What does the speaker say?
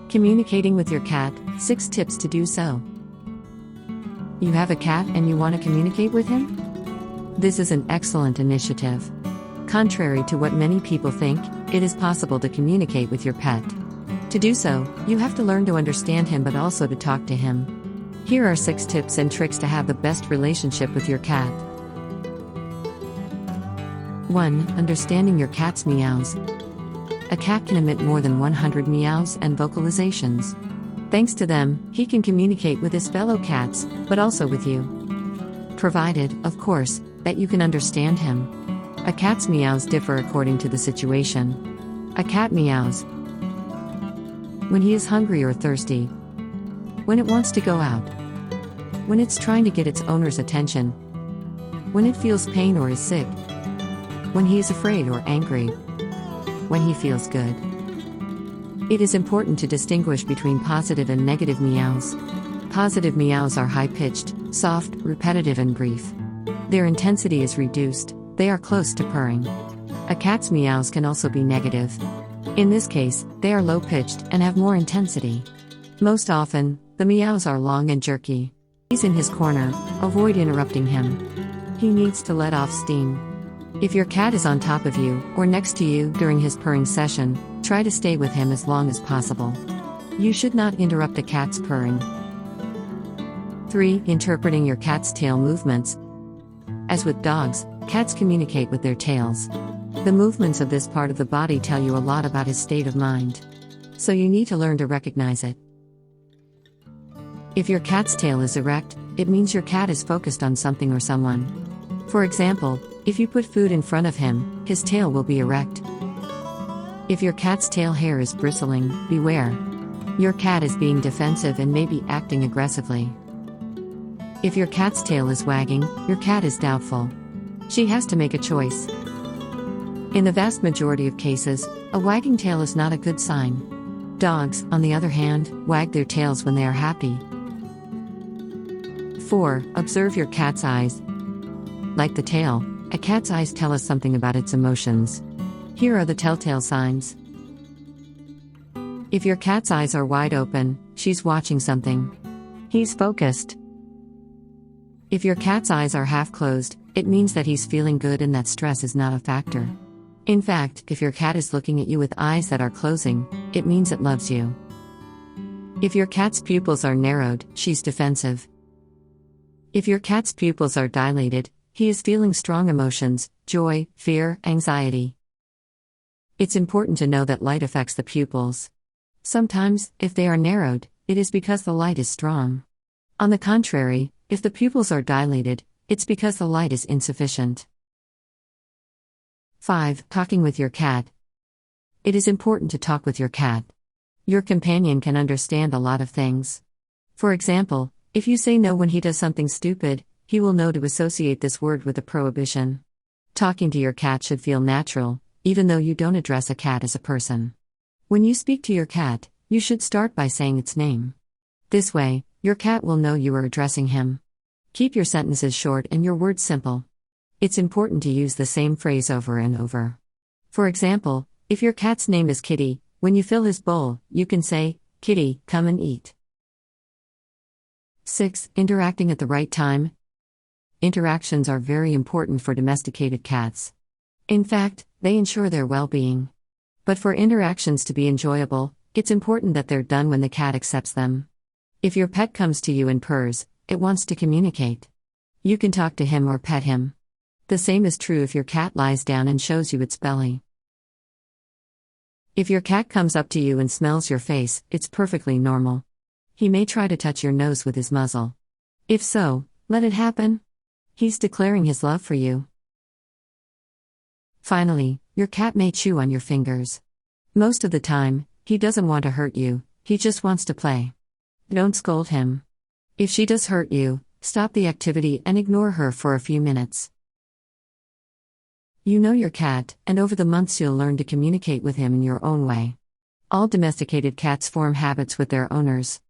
Communicating with your cat, 6 tips to do so. You have a cat and you want to communicate with him? This is an excellent initiative. Contrary to what many people think, it is possible to communicate with your pet. To do so, you have to learn to understand him but also to talk to him. Here are 6 tips and tricks to have the best relationship with your cat. 1. Understanding your cat's meows. A cat can emit more than 100 meows and vocalizations. Thanks to them, he can communicate with his fellow cats, but also with you. Provided, of course, that you can understand him. A cat's meows differ according to the situation. A cat meows when he is hungry or thirsty, when it wants to go out, when it's trying to get its owner's attention, when it feels pain or is sick, when he is afraid or angry, when he feels good. It is important to distinguish between positive and negative meows. Positive meows are high-pitched, soft, repetitive and brief. Their intensity is reduced, they are close to purring. A cat's meows can also be negative. In this case, they are low-pitched and have more intensity. Most often, the meows are long and jerky. He's in his corner, avoid interrupting him. He needs to let off steam. If your cat is on top of you or next to you during his purring session, try to stay with him as long as possible. You should not interrupt a cat's purring. 3. Interpreting your cat's tail movements. As with dogs, cats communicate with their tails. The movements of this part of the body tell you a lot about his state of mind. So you need to learn to recognize it. If your cat's tail is erect, it means your cat is focused on something or someone. For example, if you put food in front of him, his tail will be erect. If your cat's tail hair is bristling, beware. Your cat is being defensive and may be acting aggressively. If your cat's tail is wagging, your cat is doubtful. She has to make a choice. In the vast majority of cases, a wagging tail is not a good sign. Dogs, on the other hand, wag their tails when they are happy. 4. Observe your cat's eyes. Like the tail, a cat's eyes tell us something about its emotions. Here are the telltale signs. If your cat's eyes are wide open, she's watching something. He's focused. If your cat's eyes are half closed, it means that he's feeling good and that stress is not a factor. In fact, if your cat is looking at you with eyes that are closing, it means it loves you. If your cat's pupils are narrowed, she's defensive. If your cat's pupils are dilated, he is feeling strong emotions, joy, fear, anxiety. It's important to know that light affects the pupils. Sometimes, if they are narrowed, it is because the light is strong. On the contrary, if the pupils are dilated, it's because the light is insufficient. 5. Talking with your cat. It is important to talk with your cat. Your companion can understand a lot of things. For example, if you say no when he does something stupid, he will know to associate this word with a prohibition. Talking to your cat should feel natural, even though you don't address a cat as a person. When you speak to your cat, you should start by saying its name. This way, your cat will know you are addressing him. Keep your sentences short and your words simple. It's important to use the same phrase over and over. For example, if your cat's name is Kitty, when you fill his bowl, you can say, "Kitty, come and eat." 6. Interacting at the right time. Interactions are very important for domesticated cats. In fact, they ensure their well-being. But for interactions to be enjoyable, it's important that they're done when the cat accepts them. If your pet comes to you and purrs, it wants to communicate. You can talk to him or pet him. The same is true if your cat lies down and shows you its belly. If your cat comes up to you and smells your face, it's perfectly normal. He may try to touch your nose with his muzzle. If so, let it happen. He's declaring his love for you. Finally, your cat may chew on your fingers. Most of the time, he doesn't want to hurt you, he just wants to play. Don't scold him. If she does hurt you, stop the activity and ignore her for a few minutes. You know your cat, and over the months you'll learn to communicate with him in your own way. All domesticated cats form habits with their owners.